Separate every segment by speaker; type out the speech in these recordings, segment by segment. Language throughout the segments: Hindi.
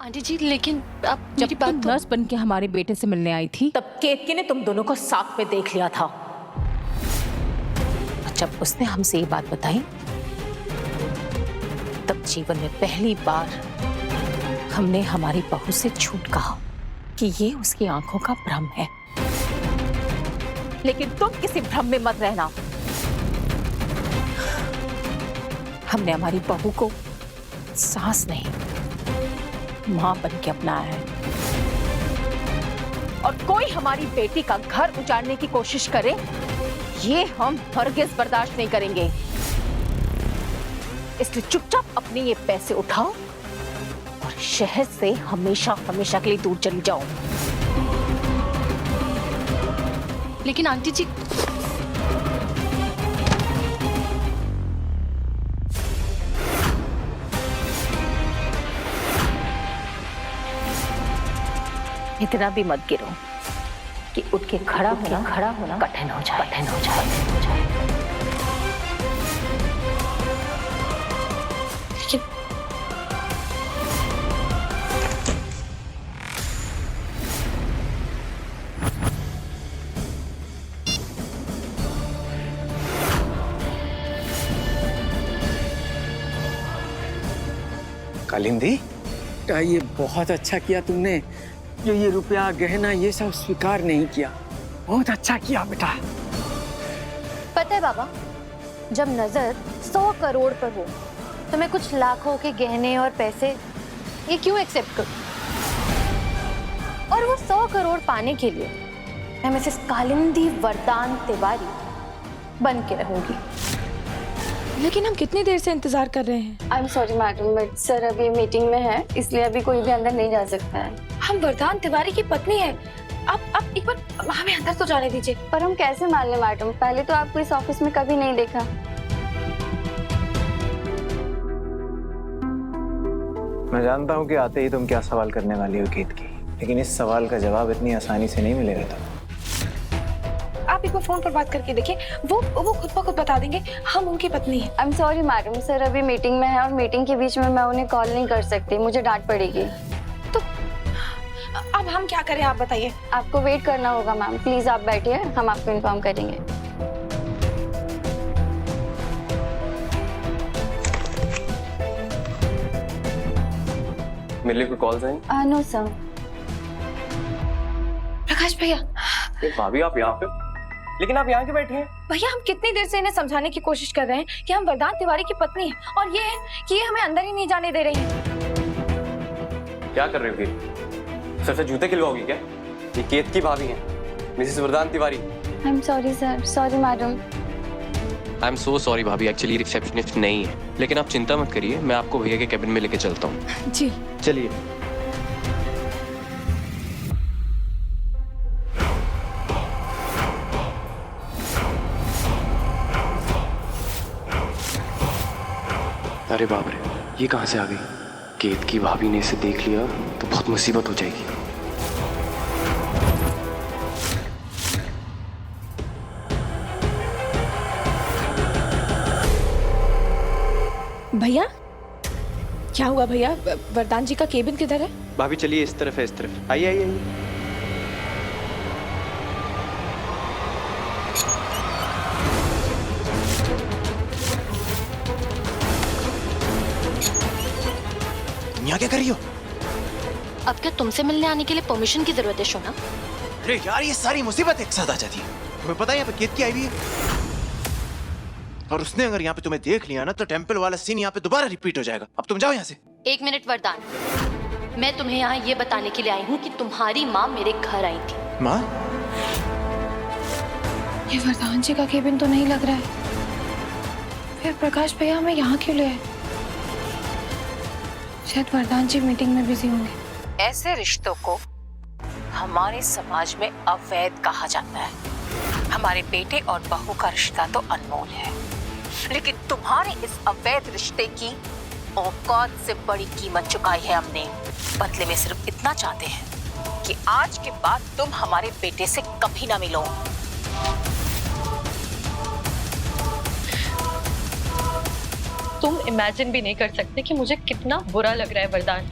Speaker 1: आंटी जी लेकिन आप
Speaker 2: जब
Speaker 1: मेरी बात
Speaker 2: तुम
Speaker 1: तो
Speaker 2: नर्स बन के हमारे बेटे से मिलने आई थी तब केतकी ने तुम दोनों को साथ में देख लिया था। और जब उसने हमसे ये बात बताई तब जीवन में पहली बार हमने हमारी बहू से झूठ कहा कि ये उसकी आंखों का भ्रम है। लेकिन तुम किसी भ्रम में मत रहना। हमने हमारी बहू को सास नहीं मां बन के अपनाया है। और कोई हमारी बेटी का घर उजाड़ने की कोशिश करे ये हम हरगिज बर्दाश्त नहीं करेंगे। इसलिए चुपचाप अपने ये पैसे उठाओ और शहर से हमेशा हमेशा के लिए दूर चली जाओ।
Speaker 1: लेकिन आंटी जी
Speaker 2: इतना भी मत गिरो कि उठ के खड़ा होना कठिन हो जाए।
Speaker 1: लेकिन
Speaker 3: कालिंदी, ये बहुत अच्छा किया तुमने जो ये रुपया गहना ये सब स्वीकार नहीं किया। बहुत अच्छा किया बेटा।
Speaker 4: पता है बाबा, जब नजर 100 करोड़ पर हो तो मैं कुछ लाखों के गहने और पैसे ये क्यों एक्सेप्ट करूं? और वो 100 करोड़ पाने के लिए मैं मिसेस कालिंदी वरदान तिवारी बन के रहूंगी।
Speaker 1: लेकिन हम कितनी देर से इंतजार कर रहे हैं।
Speaker 5: I am sorry madam, but sir अभी मीटिंग में है इसलिए अभी कोई भी अंदर नहीं जा सकता है।
Speaker 4: हम वरदान तिवारी की पत्नी है। आप एक बार हमें अंदर तो जाने दीजिए।
Speaker 5: पर हम कैसे मान लें मैडम, पहले तो आपको इस ऑफिस में कभी नहीं देखा।
Speaker 3: मैं जानता हूँ कि आते ही तुम क्या सवाल करने वाली हो केतकी, लेकिन इस सवाल का जवाब इतनी आसानी से नहीं मिलेगा तुम्हें।
Speaker 4: आप एक बार फोन पर बात करके देखिए, वो खुद ब खुद बता देंगे हम उनकी पत्नी है।
Speaker 5: I am sorry madam, sir अभी मीटिंग में है और मीटिंग के बीच में मैं उन्हें कॉल नहीं कर सकती, मुझे डांट पड़ेगी।
Speaker 4: तो अब हम क्या करें, आप बताइए।
Speaker 5: आपको वेट करना होगा मैम, प्लीज आप बैठिए, हम आपको इन्फॉर्म करेंगे।
Speaker 6: मेरे लिए कोई कॉल्स हैं?
Speaker 5: No sir.
Speaker 4: प्रकाश भैया,
Speaker 6: भाभी आप यहाँ पे, लेकिन आप यहाँ क्यों बैठी हैं?
Speaker 4: भैया हम कितनी देर से इन्हें समझाने की कोशिश कर रहे हैं कि हम वरदान तिवारी की पत्नी हैं और ये है कि ये हमें अंदर ही नहीं जाने दे रही हैं।
Speaker 6: क्या कर रहे हो फिर? सर से जूते खिलवाओगी क्या? ये केत की भाभी हैं, मिसेस वरदान Tiwari.
Speaker 5: I am sorry sir, sorry madam.
Speaker 6: I am so sorry भाभी, एक्चुअली रिसेप्शनिस्ट नहीं है, लेकिन आप चिंता मत करिए, मैं आपको भैया के कैबिन में लेके चलता हूँ।
Speaker 1: जी
Speaker 6: चलिए। अरे बाप रे, ये कहाँ से आ गई? केत की भाभी ने इसे देख लिया तो बहुत मुसीबत हो जाएगी।
Speaker 1: भैया, क्या हुआ भैया? वरदान जी का केबिन किधर है?
Speaker 6: भाभी चलिए, इस तरफ है, इस तरफ आइए आइए आइए।
Speaker 3: यहाँ क्या कर रही हो?
Speaker 1: अब क्या तुमसे मिलने आने के लिए परमिशन की जरूरत है शोना?
Speaker 3: अरे यार, ये सारी मुसीबत एक साथ आ जाती है। तुम्हें पता है यहाँ पे केतकी आई हुई है, और उसने अगर यहाँ पे तुम्हें देख लिया ना तो टेंपल वाला सीन यहाँ पे दोबारा रिपीट हो जाएगा। अब तुम जाओ यहाँ से।
Speaker 1: 1 मिनट वरदान, मैं तुम्हें यहाँ ये बताने के लिए आई हूँ कि तुम्हारी माँ मेरे घर आई थी।
Speaker 3: माँ?
Speaker 4: ये वरदान जी का केबिन तो नहीं लग रहा है। फिर प्रकाश भैया हमें यहाँ क्यों ले आए? शायद वरदान जी मीटिंग में बिजी होंगे।
Speaker 2: ऐसे रिश्तों को हमारे समाज में अवैध कहा जाता है। हमारे बेटे और बहू का रिश्ता तो अनमोल है, लेकिन तुम्हारे इस अवैध रिश्ते की औकात से बड़ी कीमत चुकाई है हमने। बदले में सिर्फ इतना चाहते हैं कि आज के बाद तुम हमारे बेटे से कभी ना मिलो।
Speaker 7: तुम इमेजिन भी नहीं कर सकते कि मुझे कितना बुरा लग रहा है वरदान।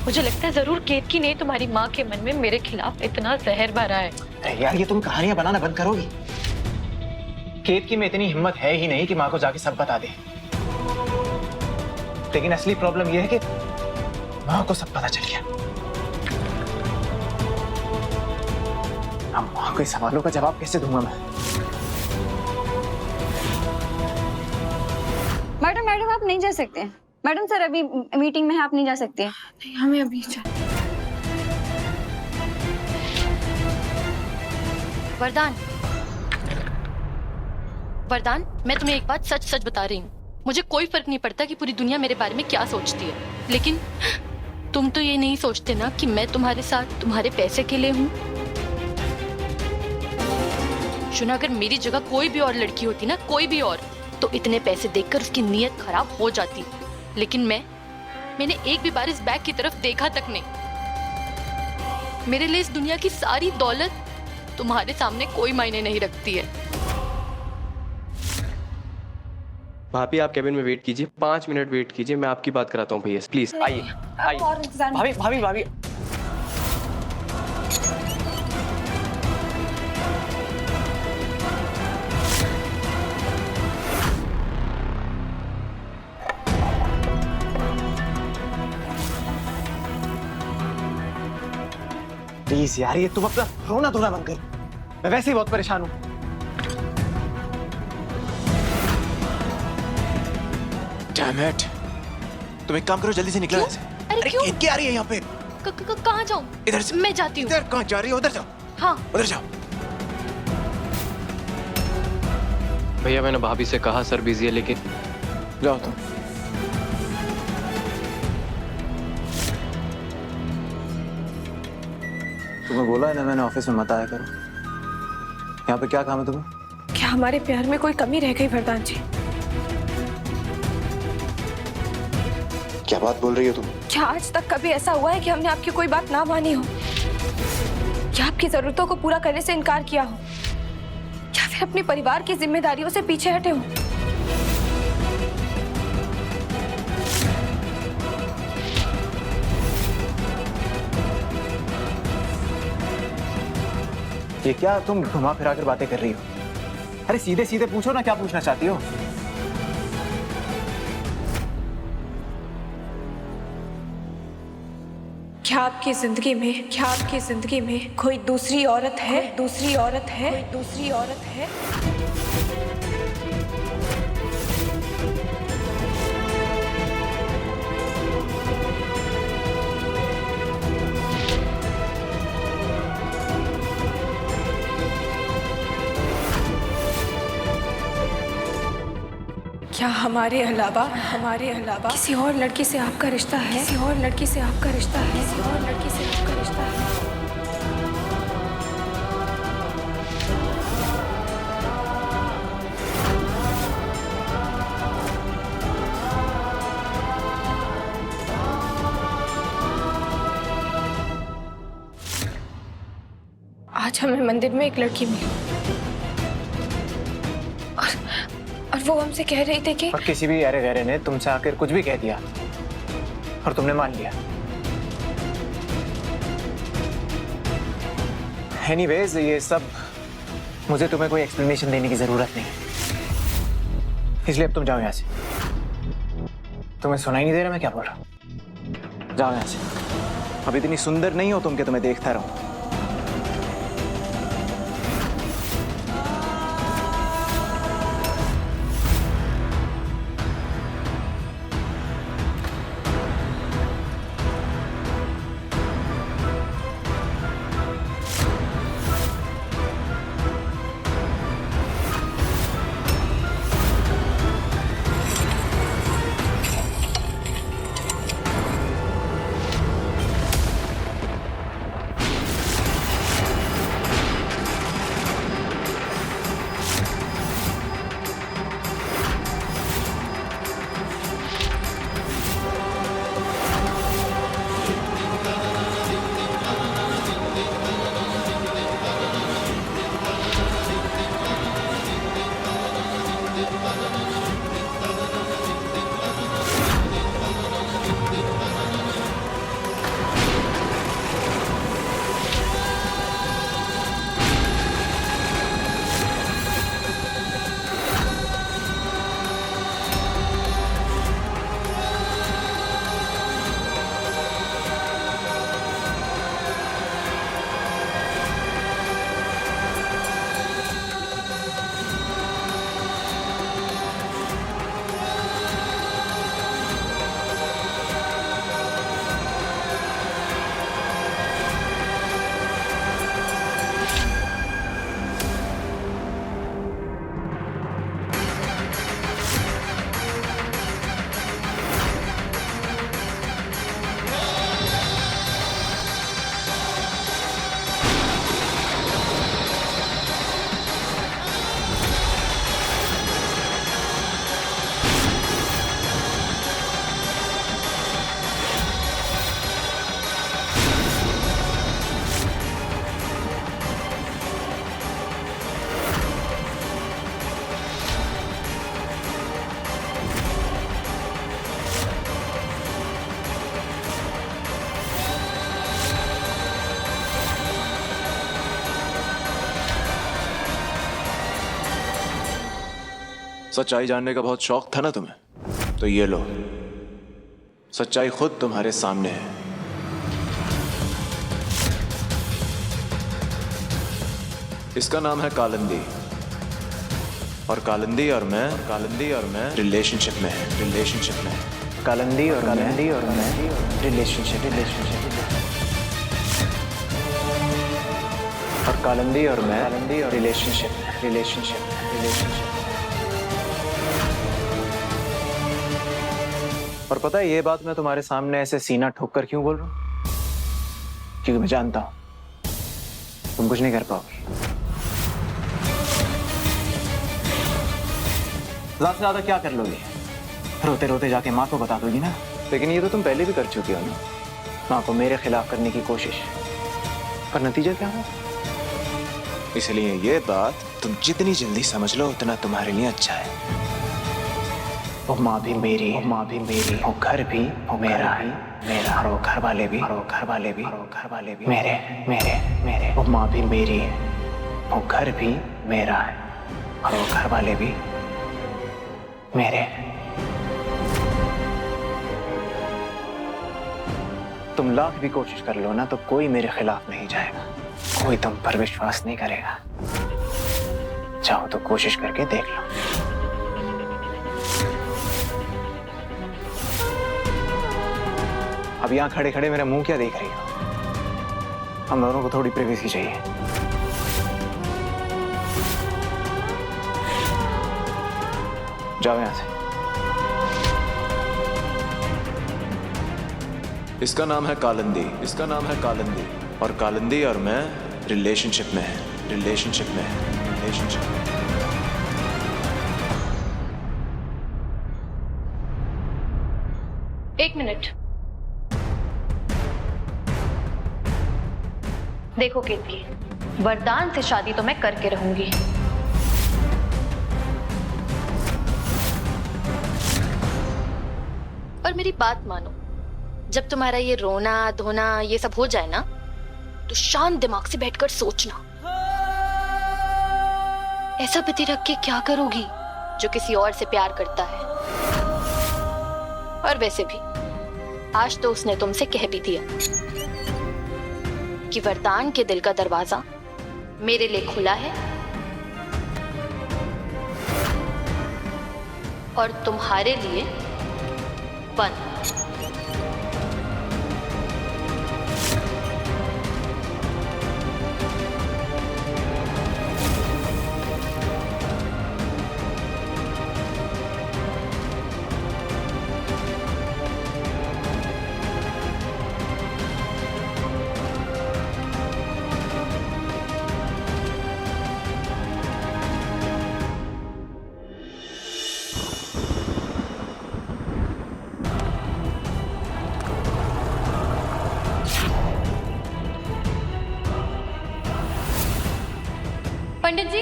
Speaker 4: मुझे लगता है जरूर केतकी ने तुम्हारी माँ के मन में मेरे खिलाफ इतना जहर भरा है।
Speaker 7: अरे यार, ये तुम कहानियां बनाना बंद करोगी? केतकी में इतनी हिम्मत है ही नहीं कि माँ को जाके सब बता दे। लेकिन असली प्रॉब्लम यह है कि माँ को सब पता चल गया। अब माँ को इस सवालों का जवाब कैसे दूंगा मैं?
Speaker 5: मैडम मैडम आप नहीं जा सकते। मैडम सर अभी मीटिंग में है, आप नहीं जा सकते।
Speaker 8: नहीं, हमें अभी
Speaker 1: वरदान, वरदान, मैं तुम्हें एक बात सच सच बता रही हूँ। मुझे कोई फर्क नहीं पड़ता कि पूरी दुनिया मेरे बारे में क्या सोचती है, लेकिन तुम तो ये नहीं सोचते ना कि मैं तुम्हारे साथ तुम्हारे पैसे के लिए हूँ। शुना, अगर मेरी जगह कोई भी और लड़की होती ना, कोई भी और, तो इतने पैसे देखकर उसकी नीयत खराब हो जाती। लेकिन मैंने एक भी बार इस बैग की तरफ देखा तक नहीं। मेरे लिए इस दुनिया की सारी दौलत तुम्हारे सामने कोई मायने नहीं रखती है।
Speaker 6: भाभी आप कैबिन में वेट कीजिए, 5 मिनट वेट कीजिए, मैं आपकी बात कराता हूँ भैया, प्लीज आइए आइए।
Speaker 7: भाभी भाभी भाभी, प्लीज यार, ये तुम अपना रोना धोना बंद कर। मैं वैसे ही बहुत परेशान हूँ। Damn it! तुम एक काम करो, जल्दी से निकलो यहाँ से।
Speaker 1: अरे क्यों?
Speaker 7: केतकी आ रही है यहाँ पे।
Speaker 1: कहाँ जाऊँ?
Speaker 7: इधर से।
Speaker 1: मैं जाती हूँ।
Speaker 7: इधर कहाँ जा रही हो? उधर जाओ।
Speaker 1: हाँ।
Speaker 7: उधर जाओ।
Speaker 6: भैया मैंने भाभी से कहा सर बिजी है, लेकिन
Speaker 7: जाओ तुम। तुम्हें बोला है ना मैंने ऑफिस में मत आया करो। यहाँ पे क्या काम है तुम्हें?
Speaker 8: क्या हमारे प्यार में कोई कमी रह गई वरदान जी?
Speaker 7: क्या बात बोल रही हो तुम?
Speaker 8: क्या आज तक कभी ऐसा हुआ है कि हमने आपकी कोई बात ना मानी हो, या आपकी जरूरतों को पूरा करने से इनकार किया हो, या फिर अपने परिवार की जिम्मेदारियों से पीछे हटे हो?
Speaker 7: ये क्या तुम घुमा फिरा कर बातें कर रही हो? अरे सीधे सीधे पूछो ना, क्या पूछना चाहती हो?
Speaker 8: क्या आपकी जिंदगी में कोई दूसरी औरत है? दूसरी औरत है? दूसरी औरत है? क्या हमारे अलावा किसी और लड़की से आपका रिश्ता है? किसी और लड़की से आपका रिश्ता है? किसी और लड़की से आपका रिश्ता है? आज हमें मंदिर में एक लड़की मिली और वो हमसे कह रही थी कि
Speaker 7: और किसी भी अरे गहरे ने तुमसे आकर कुछ भी कह दिया और तुमने मान लिया। एनीवेज, ये सब मुझे तुम्हें कोई एक्सप्लेनेशन देने की जरूरत नहीं, इसलिए अब तुम जाओ यहाँ से। तुम्हें सुनाई नहीं दे रहा मैं क्या बोल रहा हूँ? जाओ यहाँ से। अब इतनी सुंदर नहीं हो तुम कि तुम्हें देखता रहूं। सच्चाई जानने का बहुत शौक था ना तुम्हें, तो ये लो, सच्चाई खुद तुम्हारे सामने है। इसका नाम है कालिंदी, और कालिंदी और मैं रिलेशनशिप में है, रिलेशनशिप में है। कालिंदी और मैं रिलेशनशिप और कालिंदी और मैं रिलेशनशिप। और पता है ये बात मैं तुम्हारे सामने ऐसे सीना ठोक कर क्यों बोल रहा हूं? क्योंकि मैं जानता हूं तुम कुछ नहीं कर पाओगी। ज्यादा से ज्यादा क्या कर लोगी? रोते रोते जाके माँ को बता दोगी ना। लेकिन ये तो तुम पहले भी कर चुकी हो ना, माँ को मेरे खिलाफ करने की कोशिश। पर नतीजा क्या हुआ? इसलिए ये बात तुम जितनी जल्दी समझ लो उतना तुम्हारे लिए अच्छा है। वो माँ भी मेरी, वो घर भी वो मेरा है, और वो घर वाले भी मेरे। वो माँ भी मेरी है, वो घर भी मेरा है, और वो घर वाले भी मेरे। तुम लाख भी कोशिश कर लो ना तो कोई मेरे खिलाफ नहीं जाएगा, कोई तुम पर विश्वास नहीं करेगा। चाहो तो कोशिश करके देख लो। अब यहां खड़े खड़े मेरा मुंह क्या देख रही हो? हम दोनों को थोड़ी प्राइवेसी चाहिए। जाओ यहां से। इसका नाम है कालिंदी, और कालिंदी और मैं रिलेशनशिप में है।
Speaker 4: एक मिनट। देखो केतकी, वरदान से शादी तो मैं करके रहूंगी,
Speaker 1: पर मेरी बात मानो, जब तुम्हारा ये रोना धोना ये सब हो जाए ना, तो शांत दिमाग से बैठकर सोचना, ऐसा पति रख के क्या करोगी जो किसी और से प्यार करता है। और वैसे भी आज तो उसने तुमसे कह भी दिया कि वरदान के दिल का दरवाजा मेरे लिए खुला है और तुम्हारे लिए बंद।
Speaker 4: पंडित जी,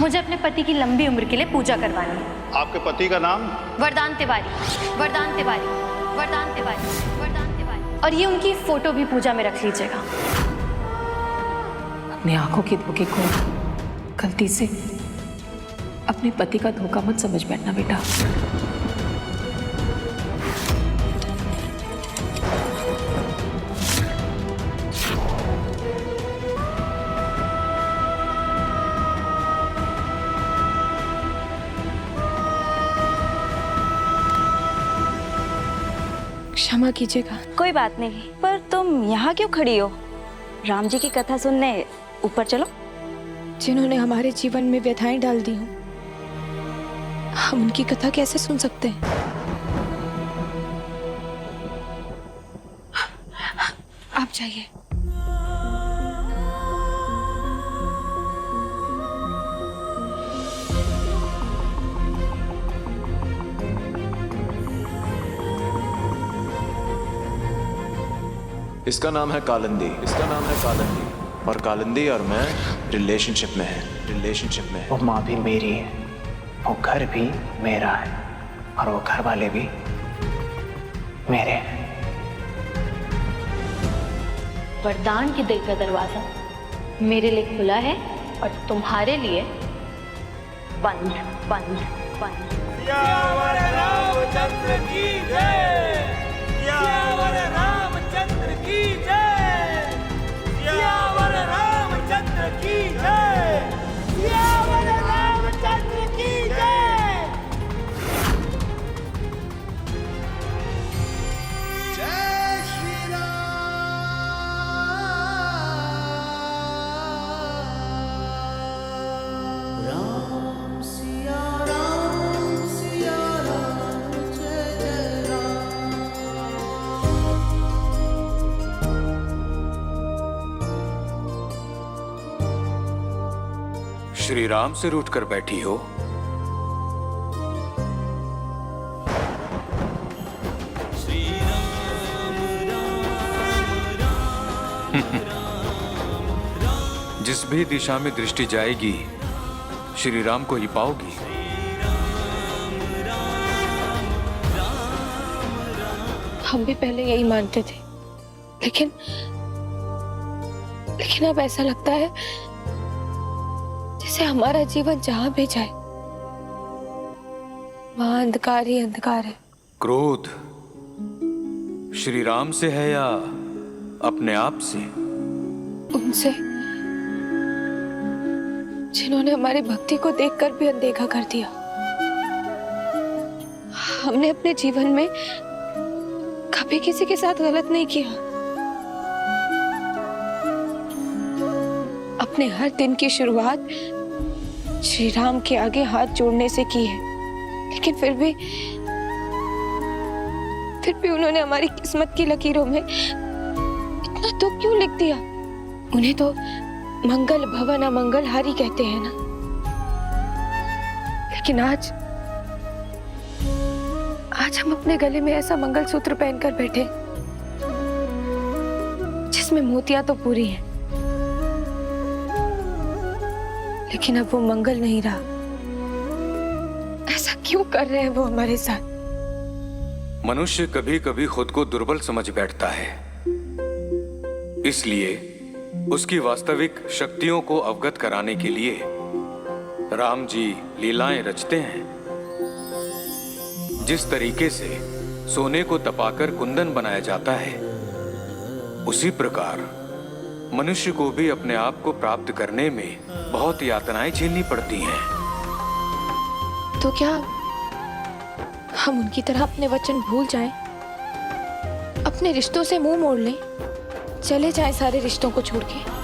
Speaker 4: मुझे अपने पति की लंबी उम्र के लिए पूजा करवानी है।
Speaker 9: आपके पति का नाम?
Speaker 4: वरदान तिवारी। और ये उनकी फोटो भी पूजा में रख लीजिएगा।
Speaker 2: अपनी आंखों के धोखे को गलती से अपने पति का धोखा मत समझ बैठना बेटा।
Speaker 8: क्षमा कीजिएगा।
Speaker 5: कोई बात नहीं, पर तुम यहाँ क्यों खड़ी हो? राम जी की कथा सुनने ऊपर चलो।
Speaker 8: जिन्होंने हमारे जीवन में व्यथाएं डाल दी हों, हम उनकी कथा कैसे सुन सकते हैं? आप जाइए।
Speaker 7: इसका नाम है कालिंदी, और कालिंदी और मैं रिलेशनशिप में है। वो माँ भी मेरी है, वो घर भी मेरा है, और वो घर वाले भी मेरे हैं।
Speaker 1: वरदान के दिल का दरवाजा मेरे लिए खुला है और तुम्हारे लिए बंद।
Speaker 4: पानी।
Speaker 9: सियावर रामचंद्र की जय, सियावर रामचंद्र की जय, सियावर रामचंद्र की जय, सियावर रामचंद्र की जय। जय श्री राम सिया राम जय जय राम।
Speaker 10: श्री राम से रूठ कर बैठी हो? जिस भी दिशा में दृष्टि जाएगी श्री राम को ही पाओगी।
Speaker 8: हम भी पहले यही मानते थे, लेकिन अब ऐसा लगता है जैसे हमारा जीवन जहां भी जाए वहां अंधकार ही अंधकार है।
Speaker 10: क्रोध श्री राम से है या अपने आप से?
Speaker 8: उनसे जिन्होंने हमारी भक्ति को देखकर भी अनदेखा कर दिया। हमने अपने जीवन में कभी किसी के साथ गलत नहीं किया। अपने हर दिन की शुरुआत श्री राम के आगे हाथ जोड़ने से की है, लेकिन फिर भी उन्होंने हमारी किस्मत की लकीरों में इतना दुख क्यों लिख दिया? उन्हें तो मंगल भवन अमंगल हारी कहते हैं ना। लेकिन आज हम अपने गले में ऐसा मंगलसूत्र पहनकर बैठे जिसमें मोतियां तो पूरी हैं, लेकिन अब वो मंगल नहीं रहा। ऐसा क्यों कर रहे हैं वो हमारे साथ?
Speaker 10: मनुष्य कभी कभी खुद को दुर्बल समझ बैठता है, इसलिए उसकी वास्तविक शक्तियों को अवगत कराने के लिए राम जी लीलाएं रचते हैं। जिस तरीके से सोने को तपाकर कुंदन बनाया जाता है, उसी प्रकार मनुष्य को भी अपने आप को प्राप्त करने में बहुत यातनाएं झेलनी पड़ती हैं।
Speaker 8: तो क्या हम उनकी तरह अपने वचन भूल जाएं, अपने रिश्तों से मुंह मोड़ लें, चले जाएं सारे रिश्तों को छोड़ के?